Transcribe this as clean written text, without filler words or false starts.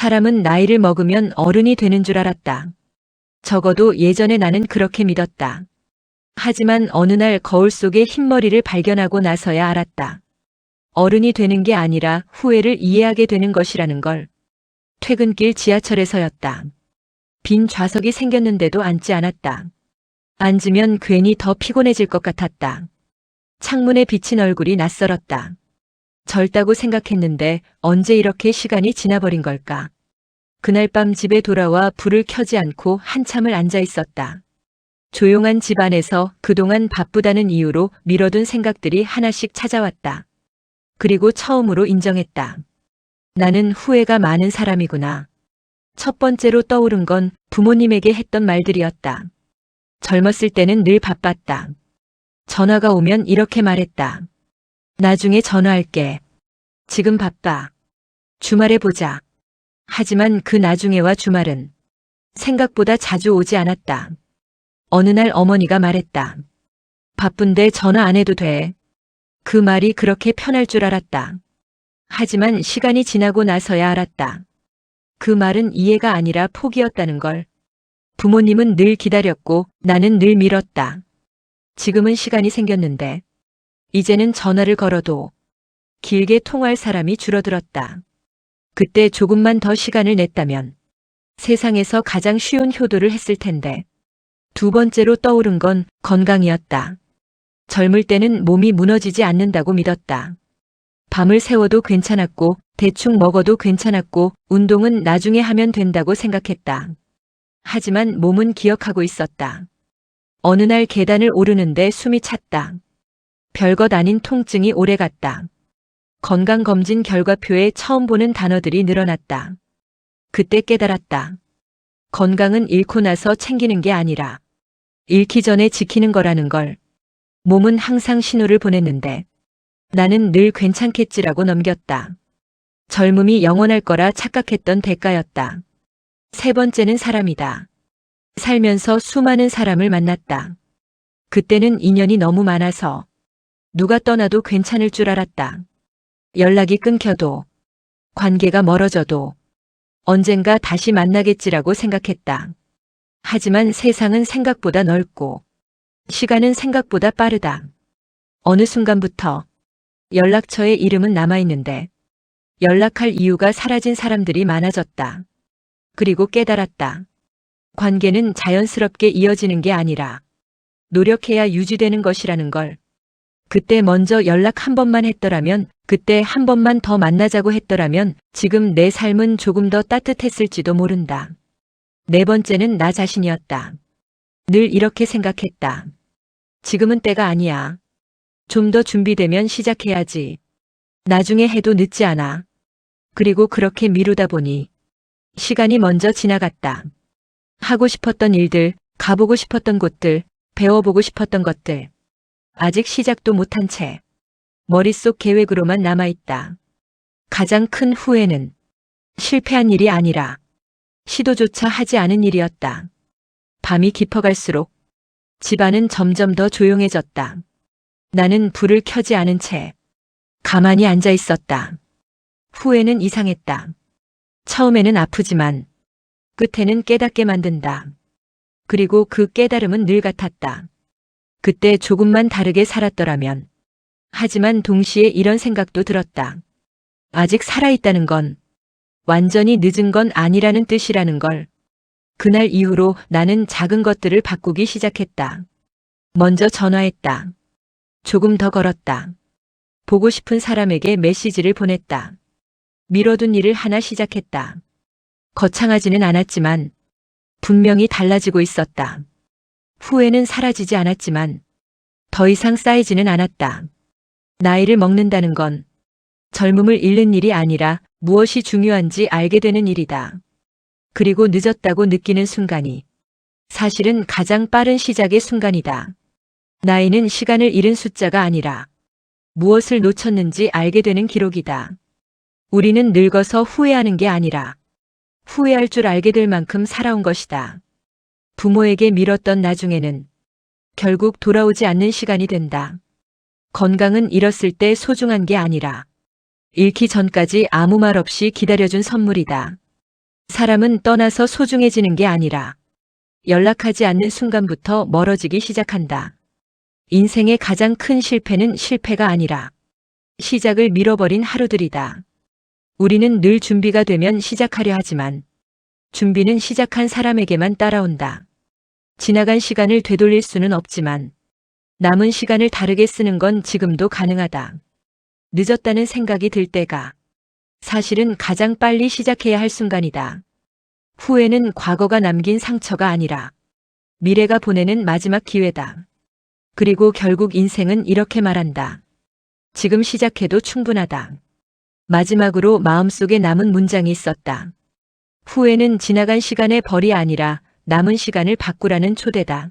사람은 나이를 먹으면 어른이 되는 줄 알았다. 적어도 예전에 나는 그렇게 믿었다. 하지만 어느 날 거울 속에 흰머리를 발견하고 나서야 알았다. 어른이 되는 게 아니라 후회를 이해하게 되는 것이라는 걸. 퇴근길 지하철에서였다. 빈 좌석이 생겼는데도 앉지 않았다. 앉으면 괜히 더 피곤해질 것 같았다. 창문에 비친 얼굴이 낯설었다. 젊다고 생각했는데 언제 이렇게 시간이 지나버린 걸까? 그날 밤 집에 돌아와 불을 켜지 않고 한참을 앉아 있었다. 조용한 집 안에서 그동안 바쁘다는 이유로 미뤄둔 생각들이 하나씩 찾아왔다. 그리고 처음으로 인정했다. 나는 후회가 많은 사람이구나. 첫 번째로 떠오른 건 부모님에게 했던 말들이었다. 젊었을 때는 늘 바빴다. 전화가 오면 이렇게 말했다. 나중에 전화할게. 지금 바빠. 주말에 보자. 하지만 그 나중에와 주말은 생각보다 자주 오지 않았다. 어느 날 어머니가 말했다. 바쁜데 전화 안 해도 돼. 그 말이 그렇게 편할 줄 알았다. 하지만 시간이 지나고 나서야 알았다. 그 말은 이해가 아니라 포기였다는 걸. 부모님은 늘 기다렸고 나는 늘 미뤘다. 지금은 시간이 생겼는데 이제는 전화를 걸어도 길게 통화할 사람이 줄어들었다. 그때 조금만 더 시간을 냈다면 세상에서 가장 쉬운 효도를 했을 텐데. 두 번째로 떠오른 건 건강이었다. 젊을 때는 몸이 무너지지 않는다고 믿었다. 밤을 새워도 괜찮았고 대충 먹어도 괜찮았고 운동은 나중에 하면 된다고 생각했다. 하지만 몸은 기억하고 있었다. 어느 날 계단을 오르는데 숨이 찼다. 별것 아닌 통증이 오래갔다. 건강검진 결과표에 처음 보는 단어들이 늘어났다. 그때 깨달았다. 건강은 잃고 나서 챙기는 게 아니라 잃기 전에 지키는 거라는 걸. 몸은 항상 신호를 보냈는데 나는 늘 괜찮겠지라고 넘겼다. 젊음이 영원할 거라 착각했던 대가였다. 세 번째는 사람이다. 살면서 수많은 사람을 만났다. 그때는 인연이 너무 많아서 누가 떠나도 괜찮을 줄 알았다. 연락이 끊겨도 관계가 멀어져도 언젠가 다시 만나겠지라고 생각했다. 하지만 세상은 생각보다 넓고 시간은 생각보다 빠르다. 어느 순간부터 연락처에 이름은 남아있는데 연락할 이유가 사라진 사람들이 많아졌다. 그리고 깨달았다. 관계는 자연스럽게 이어지는 게 아니라 노력해야 유지되는 것이라는 걸. 그때 먼저 연락 한 번만 했더라면, 그때 한 번만 더 만나자고 했더라면 지금 내 삶은 조금 더 따뜻했을지도 모른다. 네 번째는 나 자신이었다. 늘 이렇게 생각했다. 지금은 때가 아니야. 좀 더 준비되면 시작해야지. 나중에 해도 늦지 않아. 그리고 그렇게 미루다 보니 시간이 먼저 지나갔다. 하고 싶었던 일들, 가보고 싶었던 곳들, 배워보고 싶었던 것들. 아직 시작도 못한 채 머릿속 계획으로만 남아있다. 가장 큰 후회는 실패한 일이 아니라 시도조차 하지 않은 일이었다. 밤이 깊어갈수록 집안은 점점 더 조용해졌다. 나는 불을 켜지 않은 채 가만히 앉아 있었다. 후회는 이상했다. 처음에는 아프지만 끝에는 깨닫게 만든다. 그리고 그 깨달음은 늘 같았다. 그때 조금만 다르게 살았더라면. 하지만 동시에 이런 생각도 들었다. 아직 살아있다는 건 완전히 늦은 건 아니라는 뜻이라는 걸. 그날 이후로 나는 작은 것들을 바꾸기 시작했다. 먼저 전화했다. 조금 더 걸었다. 보고 싶은 사람에게 메시지를 보냈다. 미뤄둔 일을 하나 시작했다. 거창하지는 않았지만 분명히 달라지고 있었다. 후회는 사라지지 않았지만 더 이상 쌓이지는 않았다. 나이를 먹는다는 건 젊음을 잃는 일이 아니라 무엇이 중요한지 알게 되는 일이다. 그리고 늦었다고 느끼는 순간이 사실은 가장 빠른 시작의 순간이다. 나이는 시간을 잃은 숫자가 아니라 무엇을 놓쳤는지 알게 되는 기록이다. 우리는 늙어서 후회하는 게 아니라 후회할 줄 알게 될 만큼 살아온 것이다. 부모에게 미뤘던 나중에는 결국 돌아오지 않는 시간이 된다. 건강은 잃었을 때 소중한 게 아니라 잃기 전까지 아무 말 없이 기다려준 선물이다. 사람은 떠나서 소중해지는 게 아니라 연락하지 않는 순간부터 멀어지기 시작한다. 인생의 가장 큰 실패는 실패가 아니라 시작을 밀어버린 하루들이다. 우리는 늘 준비가 되면 시작하려 하지만 준비는 시작한 사람에게만 따라온다. 지나간 시간을 되돌릴 수는 없지만 남은 시간을 다르게 쓰는 건 지금도 가능하다. 늦었다는 생각이 들 때가 사실은 가장 빨리 시작해야 할 순간이다. 후회는 과거가 남긴 상처가 아니라 미래가 보내는 마지막 기회다. 그리고 결국 인생은 이렇게 말한다. 지금 시작해도 충분하다. 마지막으로 마음속에 남은 문장이 있었다. 후회는 지나간 시간의 벌이 아니라 남은 시간을 바꾸라는 초대다.